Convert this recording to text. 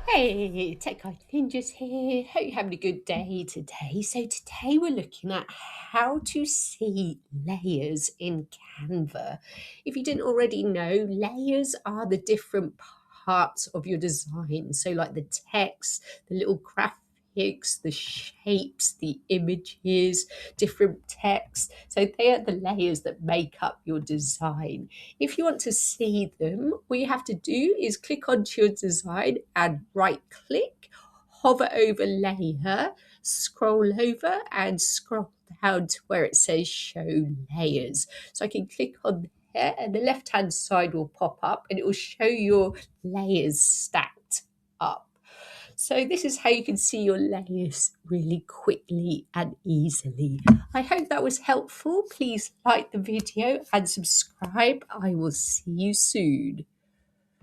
Hey, Tech Guide Ninjas here. Hope you're having a good day today. So today we're looking at how to see layers in Canva. If you didn't already know, layers are the different parts of your design. So like the text, the little graphics, the shapes, the images, different text. So they are the layers that make up your design. If you want to see them, all you have to do is click onto your design and right click, hover over layer, scroll over and scroll down to where it says show layers. So I can click on there and the left hand side will pop up and it will show your layers stacked up. So this is how you can see your layers really quickly and easily. I hope that was helpful. Please like the video and subscribe. I will see you soon.